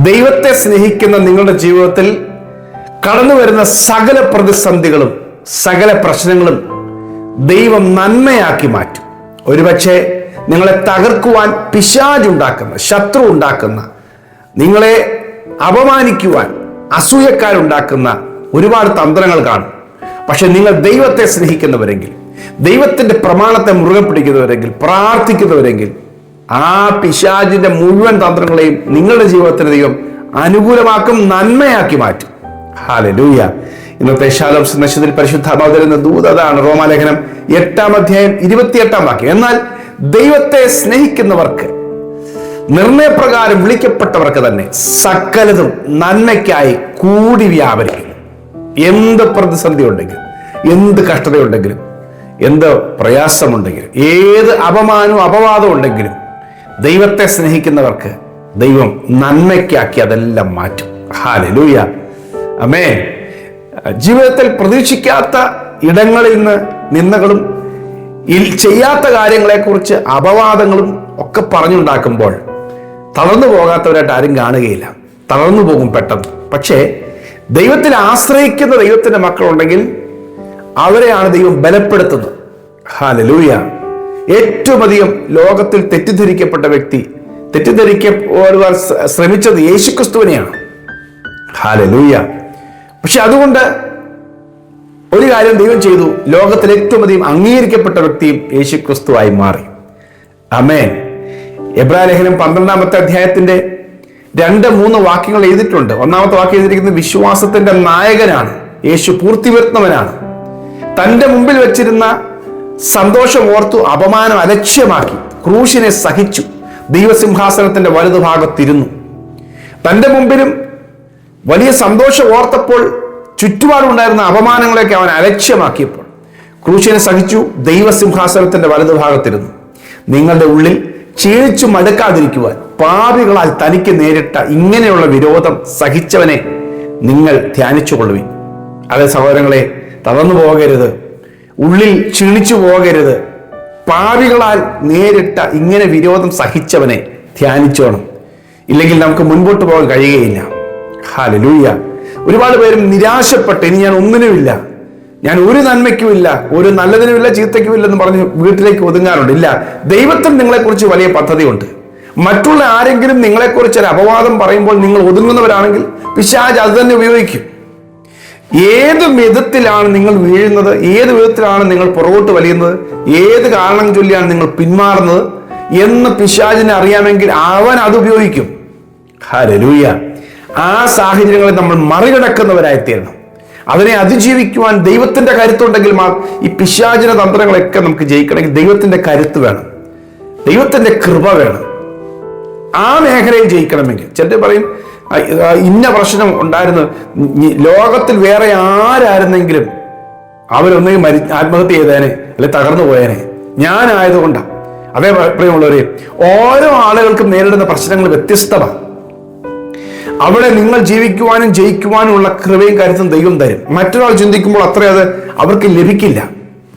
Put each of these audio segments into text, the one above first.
ദൈവത്തെ സ്നേഹിക്കുന്ന നിങ്ങളുടെ ജീവിതത്തിൽ കടന്നു വരുന്ന സകല പ്രതിസന്ധികളും സകല പ്രശ്നങ്ങളും ദൈവം നന്മയാക്കി മാറ്റും. ഒരുപക്ഷെ നിങ്ങളെ തകർക്കുവാൻ പിശാചുണ്ടാക്കുന്ന, ശത്രു ഉണ്ടാക്കുന്ന, നിങ്ങളെ അപമാനിക്കുവാൻ അസൂയക്കാരുണ്ടാക്കുന്ന ഒരുപാട് തന്ത്രങ്ങൾ കാണും. പക്ഷെ നിങ്ങൾ ദൈവത്തെ സ്നേഹിക്കുന്നവരെങ്കിൽ, ദൈവത്തിന്റെ പ്രമാണത്തെ മുറുകെ പിടിക്കുന്നവരെങ്കിൽ, പ്രാർത്ഥിക്കുന്നവരെങ്കിൽ ആ പിശാചിന്റെ മുഴുവൻ തന്ത്രങ്ങളെയും നിങ്ങളുടെ ജീവിതത്തിന് ദൈവം അനുകൂലമാക്കും, നന്മയാക്കി മാറ്റും. ഹല്ലേലൂയ. ഇന്നത്തെ ശാലോം സന്ദേശത്തിൽ പരിശുദ്ധാത്മാവ് തരുന്ന ദൂത് അതാണ്. റോമാലേഖനം 8-ാം അധ്യായം 28-ാം വാക്യം. എന്നാൽ ദൈവത്തെ സ്നേഹിക്കുന്നവർക്ക്, നിർണയപ്രകാരം വിളിക്കപ്പെട്ടവർക്ക് തന്നെ സകലതും നന്മയ്ക്കായി കൂടി വ്യാപരിക്കും. എന്ത് പ്രതിസന്ധി ഉണ്ടെങ്കിലും, എന്ത് കഷ്ടതയുണ്ടെങ്കിലും, എന്ത് പ്രയാസമുണ്ടെങ്കിലും, ഏത് അപമാനവും അപവാദവും ഉണ്ടെങ്കിലും ദൈവത്തെ സ്നേഹിക്കുന്നവർക്ക് ദൈവം നന്മയ്ക്കാക്കി അതെല്ലാം മാറ്റും. ഹല്ലേലൂയ. ആമേൻ. ജീവിതത്തിൽ പ്രതീക്ഷിക്കാത്ത ഇടങ്ങളിൽ നിന്ന് നിന്ദകളും ചെയ്യാത്ത കാര്യങ്ങളെക്കുറിച്ച് അപവാദങ്ങളും ഒക്കെ പറഞ്ഞുണ്ടാക്കുമ്പോൾ തളർന്നു പോകാത്തവരായിട്ട് ആരും കാണുകയില്ല. തളർന്നു പോകും പെട്ടെന്ന്. പക്ഷേ ദൈവത്തിൽ ആശ്രയിക്കുന്ന ദൈവത്തിന്റെ മക്കളുണ്ടെങ്കിൽ അവരെയാണ് ദൈവം ബലപ്പെടുത്തുന്നത്. ഹല്ലേലൂയ. ഏറ്റവും അധികം ലോകത്തിൽ തെറ്റിദ്ധരിക്കപ്പെട്ട വ്യക്തി, തെറ്റിദ്ധരിക്കപ്പെടുവാൻ ശ്രമിച്ചത് യേശുക്രിസ്തുവിനെയാണ്. ഹല്ലേലൂയ. പക്ഷെ അതുകൊണ്ട് ഒരു കാര്യം ദൈവം ചെയ്തു. ലോകത്തിൽ ഏറ്റവും അധികം അംഗീകരിക്കപ്പെട്ട വ്യക്തിയും യേശുക്രിസ്തുവായി മാറി. ആമേൻ. എബ്രായലേഖനം 12-ാമത്തെ അധ്യായത്തിന്റെ 2-3 വാക്യങ്ങൾ എഴുതിയിട്ടുണ്ട്. 1-ാമത്തെ വാക്യം എഴുതിയിരിക്കുന്നത് വിശ്വാസത്തിന്റെ നായകനാണ് യേശു, പൂർത്തിവരുത്തുന്നവനാണ്. തന്റെ മുമ്പിൽ വെച്ചിരുന്ന സന്തോഷം ഓർത്തു അപമാനം അലക്ഷ്യമാക്കി ക്രൂശിനെ സഹിച്ചു ദൈവസിംഹാസനത്തിന്റെ വലതുഭാഗത്തിരുന്നു. തന്റെ മുമ്പിലും വലിയ സന്തോഷം ഓർത്തപ്പോൾ ചുറ്റുപാടുണ്ടായിരുന്ന അപമാനങ്ങളെയൊക്കെ അവൻ അലക്ഷ്യമാക്കിയപ്പോൾ ക്രൂശിനെ സഹിച്ചു ദൈവസിംഹാസനത്തിന്റെ വലതുഭാഗത്തിരുന്നു. നിങ്ങളുടെ ഉള്ളിൽ ക്ഷീണിച്ചു മടുക്കാതിരിക്കുവാൻ പാപികളാൽ തനിക്ക് നേരിട്ട ഇങ്ങനെയുള്ള വിരോധം സഹിച്ചവനെ നിങ്ങൾ ധ്യാനിച്ചുകൊള്ളുവിൻ. അതേ സഹോദരങ്ങളെ, തളർന്നു പോകരുത്, ഉള്ളിൽ ക്ഷീണിച്ചു പോകരുത്. പാപികളാൽ നേരിട്ട ഇങ്ങനെ വിരോധം സഹിച്ചവനെ ധ്യാനിച്ചോണം. ഇല്ലെങ്കിൽ നമുക്ക് മുൻപോട്ട് പോകാൻ കഴിയുകയില്ല. ഹല്ലേലൂയ. ഒരുപാട് പേരും നിരാശപ്പെട്ട് ഇനി ഞാൻ ഒന്നിനുമില്ല, ഞാൻ ഒരു നന്മയ്ക്കുമില്ല, ഒരു നല്ലതിനുമില്ല, ചീത്തയ്ക്കുമില്ല എന്ന് പറഞ്ഞ് വീട്ടിലേക്ക് ഒതുങ്ങാറുണ്ട്. ഇല്ല, ദൈവത്തിന് നിങ്ങളെക്കുറിച്ച് വലിയ പദ്ധതിയുണ്ട്. മറ്റുള്ള ആരെങ്കിലും നിങ്ങളെക്കുറിച്ച് ഒരു അപവാദം പറയുമ്പോൾ നിങ്ങൾ ഒതുങ്ങുന്നവരാണെങ്കിൽ പിശാച് അത് തന്നെ ഉപയോഗിക്കും. ഏത് വിധത്തിലാണ് നിങ്ങൾ വീഴുന്നത്, ഏത് വിധത്തിലാണ് നിങ്ങൾ പുറകോട്ട് വലിയുന്നത്, ഏത് കാരണം ചൊല്ലിയാണ് നിങ്ങൾ പിന്മാറുന്നത് എന്ന് പിശാചിനെ അറിയാമെങ്കിൽ അവൻ അത് ഉപയോഗിക്കും. ഹല്ലേലൂയ. ആ സാഹചര്യങ്ങളെ നമ്മൾ മറികടക്കുന്നവരായിത്തീരണം. അതിനെ അതിജീവിക്കുവാൻ ദൈവത്തിന്റെ കരുത്തുണ്ടെങ്കിൽ ഈ പിശാചിന തന്ത്രങ്ങളൊക്കെ നമുക്ക് ജയിക്കണമെങ്കിൽ ദൈവത്തിന്റെ കരുത്ത് വേണം, ദൈവത്തിന്റെ കൃപ വേണം. ആ മേഖലയിൽ ജയിക്കണമെങ്കിൽ ചിലർ പറയും ഇന്ന പ്രശ്നം ഉണ്ടായിരുന്നു, ലോകത്തിൽ വേറെ ആരായിരുന്നെങ്കിലും അവരൊന്നെങ്കിൽ ആത്മഹത്യ ചെയ്തേനെ, അല്ലെ തകർന്നു പോയേനെ, ഞാനായതുകൊണ്ടാണ്. അതേ പ്രിയമുള്ളവരെ, ഓരോ ആളുകൾക്കും നേരിടുന്ന പ്രശ്നങ്ങൾ വ്യത്യസ്തമാണ്. അവിടെ നിങ്ങൾ ജീവിക്കുവാനും ജയിക്കുവാനും ഉള്ള കൃപയും കരുത്തും ദൈവം തരും. മറ്റൊരാൾ ചിന്തിക്കുമ്പോൾ അത്ര അത് അവർക്ക് ലഭിക്കില്ല.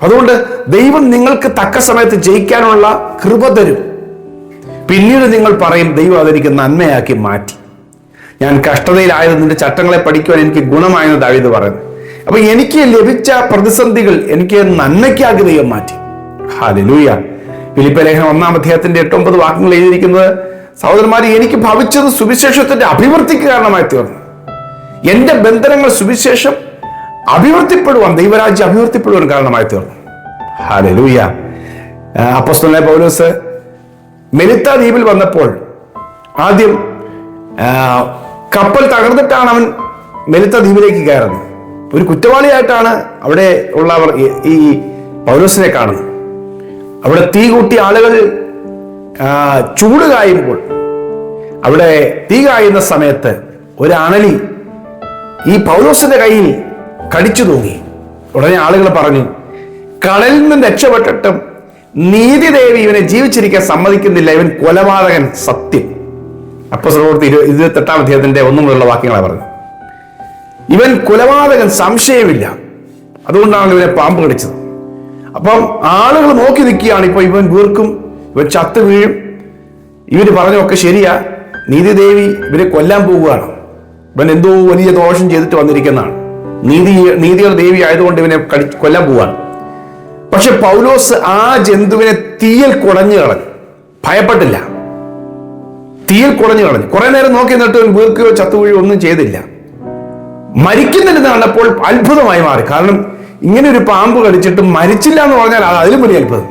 അതുകൊണ്ട് ദൈവം നിങ്ങൾക്ക് തക്ക സമയത്ത് ജയിക്കാനുള്ള കൃപ തരും. പിന്നീട് നിങ്ങൾ പറയും, ദൈവം അതെനിക്ക് നന്മയാക്കി മാറ്റി, ഞാൻ കഷ്ടതയിലായത് നിന്റെ ചട്ടങ്ങളെ പഠിക്കുവാൻ എനിക്ക് ഗുണമായെന്ന് ദാവീദ് പറയുന്നു. അപ്പൊ എനിക്ക് ലഭിച്ച പ്രതിസന്ധികൾ എനിക്ക് നന്മയ്ക്കാക്കി ദൈവം മാറ്റി. ഹല്ലേലൂയ. ഫിലിപ്പിയ ലേഖനം 1-ാം അധ്യായത്തിന്റെ 8-9 വാക്യങ്ങൾ എഴുതിയിരിക്കുന്നത്, സഹോദരന്മാരെ, എനിക്ക് ഭവിച്ചത് സുവിശേഷത്തിന്റെ അഭിവൃദ്ധിക്ക് കാരണമായി തീർന്നു. എന്റെ ബന്ധനങ്ങൾ സുവിശേഷം അഭിവൃദ്ധിപ്പെടുവാൻ, ദൈവരാജ്യം അഭിവൃദ്ധിപ്പെടുവാൻ കാരണമായി തീർന്നു. ഹല്ലേലൂയ. അപ്പോസ്തലനായ പൗലോസ് മെലിത്ത ദ്വീപിൽ വന്നപ്പോൾ ആദ്യം കപ്പൽ തകർന്നിട്ടാണ് അവൻ മെലിത്ത ദ്വീപിലേക്ക് കയറുന്നത്. ഒരു കുറ്റവാളിയായിട്ടാണ് അവിടെ ഉള്ളവർ ഈ പൗലോസിനെ കാണുന്നത്. അവിടെ തീ കൂട്ടി ആളുകൾ ചൂട് കായുമ്പോൾ, അവിടെ തീ കായുന്ന സമയത്ത് ഒരു അണലി ഈ പൗലോസിന്റെ കയ്യിൽ കടിച്ചു തൂങ്ങി. ഉടനെ ആളുകൾ പറഞ്ഞു, കടലിൽ നിന്ന് രക്ഷപ്പെട്ടിട്ടും നീതിദേവി ഇവനെ ജീവിച്ചിരിക്കാൻ സമ്മതിക്കുന്നില്ല, ഇവൻ കൊലപാതകൻ, സത്യം. അപ്പോസ്തലപ്രവൃത്തി 28-ാം അധ്യായത്തിന്റെ 1 മുതലുള്ള വാക്യങ്ങളാണ് പറഞ്ഞത്. ഇവൻ കൊലപാതകൻ, സംശയമില്ല, അതുകൊണ്ടാണ് ഇവനെ പാമ്പ് കടിച്ചത്. അപ്പം ആളുകൾ നോക്കി നിൽക്കുകയാണ്. ഇപ്പൊ ഇവൻ വീർക്കും, ഇവൻ ചത്ത് വീഴും, ഇവര് പറഞ്ഞൊക്കെ ശരിയാ, നീതിദേവി ഇവരെ കൊല്ലാൻ പോവുകയാണ്. ഇവൻ എന്തോ വലിയ ദോഷം ചെയ്തിട്ട് വന്നിരിക്കുന്നതാണ്. നീതിയുടെ ദേവി ആയതുകൊണ്ട് ഇവനെ കൊല്ലാൻ പോവുകയാണ്. പക്ഷെ പൗലോസ് ആ ജന്തുവിനെ തീയിൽ കുടഞ്ഞു കളഞ്ഞു. ഭയപ്പെട്ടില്ല, തീയിൽ കുടഞ്ഞു കളഞ്ഞു. കുറെ നേരം നോക്കി നിന്നിട്ട് വീർക്കുകയോ ചത്തുവീഴുകയോ ഒന്നും ചെയ്തില്ല. മരിക്കുന്നില്ലെന്ന് കണ്ടപ്പോൾ അത്ഭുതമായി മാറി. കാരണം ഇങ്ങനെ ഒരു പാമ്പ് കടിച്ചിട്ട് മരിച്ചില്ല എന്ന് പറഞ്ഞാൽ അത് അതിലും വലിയ അത്ഭുതം,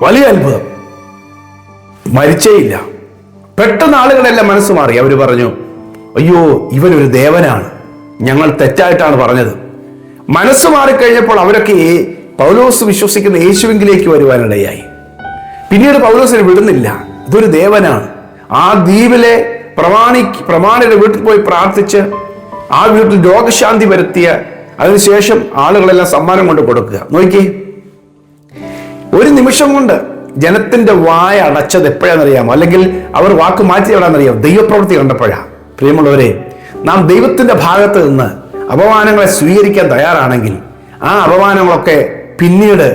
വലിയ അത്ഭുതം. മരിച്ചേയില്ല. പെട്ടെന്ന് ആളുകളെല്ലാം മനസ്സ് മാറി. അവർ പറഞ്ഞു, അയ്യോ ഇവനൊരു ദേവനാണ്, ഞങ്ങൾ തെറ്റായിട്ടാണ് പറഞ്ഞത്. മനസ്സ് മാറിക്കഴിഞ്ഞപ്പോൾ അവരൊക്കെ പൗലോസ് വിശ്വസിക്കുന്ന യേശുവിലേക്ക് വരുവാനിടയായി. പിന്നീട് പൗലോസിനെ വിടുന്നില്ല, ഇതൊരു ദേവനാണ്. ആ ദ്വീപിലെ പ്രമാണിയുടെ വീട്ടിൽ പോയി പ്രാർത്ഥിച്ച് ആ വീട്ടിൽ രോഗശാന്തി വരുത്തിയ അതിനുശേഷം ആളുകളെല്ലാം സമ്മാനം കൊണ്ട് കൊടുക്കുക. നോക്കി, ഒരു നിമിഷം കൊണ്ട് ജനത്തിന്റെ വായ അടച്ചത് എപ്പോഴാണെന്നറിയാമോ? അല്ലെങ്കിൽ അവർ വാക്ക് മാറ്റി എവിടാന്നറിയാമോ? ദൈവപ്രവൃത്തി കണ്ടപ്പോഴാണ്. പ്രിയമുള്ളവരെ, നാം ദൈവത്തിന്റെ ഭാഗത്ത് നിന്ന് അപമാനങ്ങളെ സ്വീകരിക്കാൻ തയ്യാറാണെങ്കിൽ ആ അപമാനങ്ങളൊക്കെ പിന്നീട്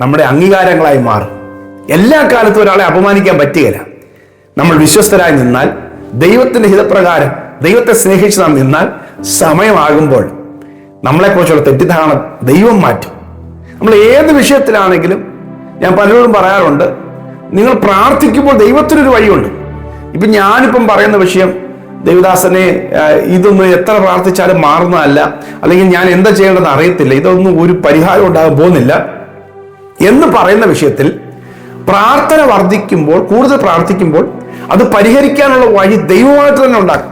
നമ്മുടെ അംഗീകാരങ്ങളായി മാറും. എല്ലാ കാലത്തും ഒരാളെ അപമാനിക്കാൻ പറ്റുകയില്ല. നമ്മൾ വിശ്വസ്തരായി നിന്നാൽ, ദൈവത്തിന്റെ ഹിതപ്രകാരം ദൈവത്തെ സ്നേഹിച്ച് നാം നിന്നാൽ, സമയമാകുമ്പോൾ നമ്മളെക്കുറിച്ചുള്ള തെറ്റിദ്ധാരണ ദൈവം മാറ്റും. നമ്മൾ ഏത് വിഷയത്തിലാണെങ്കിലും ഞാൻ പലരോടും പറയാറുണ്ട്, നിങ്ങൾ പ്രാർത്ഥിക്കുമ്പോൾ ദൈവത്തിനൊരു വഴിയുണ്ട്. ഇപ്പം ഞാനിപ്പം പറയുന്ന വിഷയം, ദേവദാസനെ ഇതൊന്നും എത്ര പ്രാർത്ഥിച്ചാലും മാറുന്നതല്ല, അല്ലെങ്കിൽ ഞാൻ എന്താ ചെയ്യേണ്ടതെന്ന് അറിയത്തില്ല, ഇതൊന്നും ഒരു പരിഹാരം ഉണ്ടാകാൻ പോകുന്നില്ല എന്ന് പറയുന്ന വിഷയത്തിൽ പ്രാർത്ഥന വർദ്ധിക്കുമ്പോൾ, കൂടുതൽ പ്രാർത്ഥിക്കുമ്പോൾ അത് പരിഹരിക്കാനുള്ള വഴി ദൈവമായിട്ട് തന്നെ ഉണ്ടാക്കും.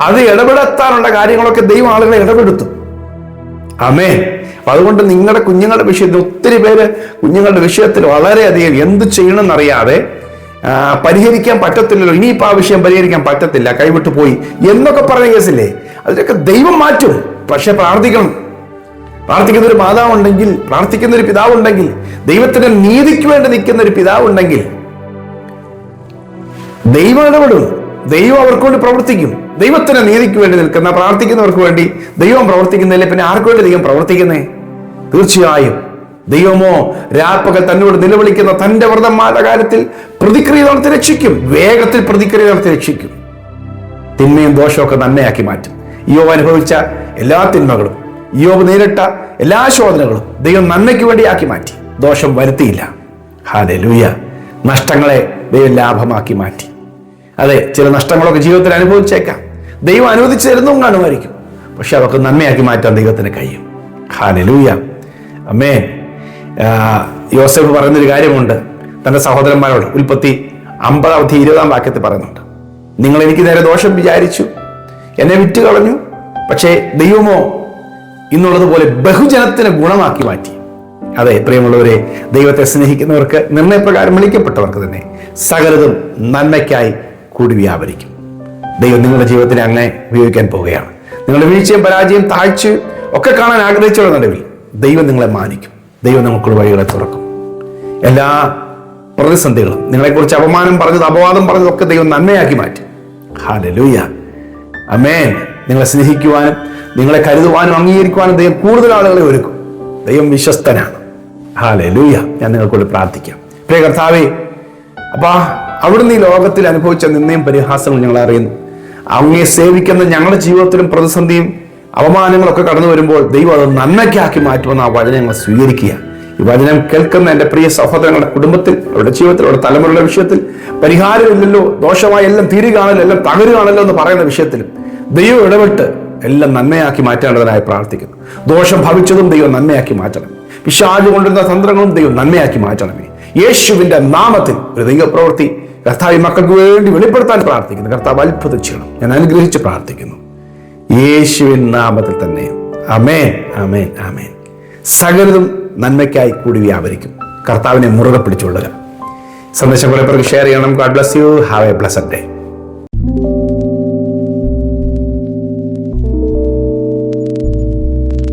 അത് ഇടപെടുത്താനുള്ള കാര്യങ്ങളൊക്കെ ദൈവം ആളുകളെ ഇടപെടുത്തും. ആമേൻ. അപ്പൊ അതുകൊണ്ട് നിങ്ങളുടെ കുഞ്ഞുങ്ങളുടെ വിഷയത്തിൽ ഒത്തിരി പേര് കുഞ്ഞുങ്ങളുടെ വിഷയത്തിൽ വളരെയധികം എന്ത് ചെയ്യണമെന്നറിയാതെ പരിഹരിക്കാൻ പറ്റത്തില്ലല്ലോ, ഇനിയിപ്പോൾ ആ വിഷയം പരിഹരിക്കാൻ പറ്റത്തില്ല, കൈവിട്ടു പോയി എന്നൊക്കെ പറഞ്ഞ കേസില്ലേ, അതിലൊക്കെ ദൈവം മാറ്റും. പക്ഷെ പ്രാർത്ഥിക്കണം. പ്രാർത്ഥിക്കുന്ന ഒരു മാതാവുണ്ടെങ്കിൽ, പ്രാർത്ഥിക്കുന്ന ഒരു പിതാവുണ്ടെങ്കിൽ, ദൈവത്തിന്റെ നീതിക്ക് വേണ്ടി നിൽക്കുന്ന ഒരു പിതാവുണ്ടെങ്കിൽ ദൈവം ഇടപെടും. ദൈവം അവർക്ക് വേണ്ടി പ്രവർത്തിക്കും. ദൈവത്തിന്റെ നീതിക്ക് വേണ്ടി നിൽക്കുന്ന പ്രാർത്ഥിക്കുന്നവർക്ക് വേണ്ടി ദൈവം പ്രവർത്തിക്കുന്നില്ലേ, പിന്നെ ആർക്ക് വേണ്ടി ദൈവം പ്രവർത്തിക്കുന്നേ? തീർച്ചയായും ദൈവമോ രാപ്പകൽ തന്നോട് നിലവിളിക്കുന്ന തന്റെ വ്രതന്മാരുടെ കാര്യത്തിൽ പ്രതിക്രിയ നടത്തി രക്ഷിക്കും. വേഗത്തിൽ പ്രതിക്രിയ നടത്തി രക്ഷിക്കും. തിന്മയും ദോഷമൊക്കെ നന്മയാക്കി മാറ്റും. യോബ് അനുഭവിച്ച എല്ലാ തിന്മകളും, യോബ് നേരിട്ട എല്ലാ ശോധനകളും ദൈവം നന്മയ്ക്ക് വേണ്ടിയാക്കി മാറ്റി. ദോഷം വരുത്തിയില്ല. ഹല്ലേലൂയ. നഷ്ടങ്ങളെ ദൈവം ലാഭമാക്കി മാറ്റി. അതെ, ചില നഷ്ടങ്ങളൊക്കെ ജീവിതത്തിൽ അനുഭവിച്ചേക്കാം, ദൈവം അനുവദിച്ചു തരുന്നതും കാണുമായിരിക്കും. പക്ഷെ അതൊക്കെ നന്മയാക്കി മാറ്റാൻ ദൈവത്തിന് കഴിയും. ഹല്ലേലൂയ. ആമേൻ. യോസേഫ് പറയുന്നൊരു കാര്യമുണ്ട് തന്റെ സഹോദരന്മാരോട്. ഉൽപ്പത്തി 50:20 വാക്യത്തിൽ പറയുന്നുണ്ട്, നിങ്ങൾ എനിക്ക് നേരെ ദോഷം വിചാരിച്ചു, എന്നെ വിറ്റ് കളഞ്ഞു, പക്ഷേ ദൈവമോ ഇന്നുള്ളതുപോലെ ബഹുജനത്തിന് ഗുണമാക്കി മാറ്റി. അതെ പ്രിയമുള്ളവരെ, ദൈവത്തെ സ്നേഹിക്കുന്നവർക്ക്, നിർണയപ്രകാരം വിളിക്കപ്പെട്ടവർക്ക് തന്നെ സകലതും നന്മയ്ക്കായി കൂടി വ്യാപരിക്കും. ദൈവം നിങ്ങളുടെ ജീവിതത്തിനെ അങ്ങനെ ഉപയോഗിക്കാൻ പോവുകയാണ്. നിങ്ങളുടെ വീഴ്ചയും പരാജയം താഴ്ചയും ഒക്കെ കാണാൻ ആഗ്രഹിച്ചവരുടെ നടുവിൽ ദൈവം നിങ്ങളെ മാനിക്കും. ദൈവം നമുക്കുള്ള വഴികളെ തുറക്കും. എല്ലാ പ്രതിസന്ധികളും, നിങ്ങളെക്കുറിച്ച് അപമാനം പറഞ്ഞത്, അപവാദം പറഞ്ഞതൊക്കെ ദൈവം നന്മയാക്കി മാറ്റും. ഹല്ലേലൂയ. ആമേൻ. നിങ്ങളെ സ്നേഹിക്കുവാനും നിങ്ങളെ കരുതുവാനും അംഗീകരിക്കുവാനും ദൈവം കൂടുതൽ ആളുകളെ ഒരുക്കും. ദൈവം വിശ്വസ്തനാണ്. ഹല്ലേലൂയ. ഞാൻ നിങ്ങൾക്കൂടി പ്രാർത്ഥിക്കാം. പ്രിയ കർത്താവേ, അപ്പാ അവിടുന്ന് ഈ ലോകത്തിൽ അനുഭവിച്ച നിന്ദയും പരിഹാസങ്ങളും ഞങ്ങൾ അറിയുന്നു. അങ്ങയെ സേവിക്കുന്ന ഞങ്ങളുടെ ജീവിതത്തിലും പ്രതിസന്ധിയും അവമാനങ്ങളൊക്കെ കടന്നു വരുമ്പോൾ ദൈവം അത് നന്മയ്ക്കാക്കി മാറ്റുമെന്ന് ആ വചനം ഞങ്ങൾ സ്വീകരിക്കുക. ഈ വചനം കേൾക്കുന്ന എൻ്റെ പ്രിയ സഹോദരങ്ങളുടെ കുടുംബത്തിൽ, അവരുടെ ജീവിതത്തിൽ, അവരുടെ തലമുറയുടെ വിഷയത്തിൽ പരിഹാരമില്ലല്ലോ, ദോഷമായി എല്ലാം തീരുകയാണല്ലോ, എല്ലാം തകരുകയാണല്ലോ എന്ന് പറയുന്ന വിഷയത്തിലും ദൈവം ഇടപെട്ട് എല്ലാം നന്മയാക്കി മാറ്റേണ്ടതിനായി പ്രാർത്ഥിക്കുന്നു. ദോഷം ഭവിച്ചതും ദൈവം നന്മയാക്കി മാറ്റണം. പിശാച് കൊണ്ടിരുന്ന തന്ത്രങ്ങളും ദൈവം നന്മയാക്കി മാറ്റണമേ. യേശുവിന്റെ നാമത്തിൽ ഒരു ദൈവപ്രവൃത്തി കർത്താവ് മക്കൾക്ക് വേണ്ടി വെളിപ്പെടുത്താൻ പ്രാർത്ഥിക്കുന്നു. കർത്താവ് അത്ഭുതം ചെയ്യണം. ഞാൻ അനുഗ്രഹിച്ച് പ്രാർത്ഥിക്കുന്നു യേശുവിൻ നാമത്തിൽ തന്നെ. ആമേൻ, ആമേൻ, ആമേൻ. സകലതും നന്മയ്ക്കായി കൂടി വ്യാപരിക്കും. കർത്താവിനെ മുറുകെ പിടിച്ചുകൊള്ളുക. സന്ദേശം കുറെ പേർക്ക് ഷെയർ ചെയ്യണം. God bless you. Have A blessed day.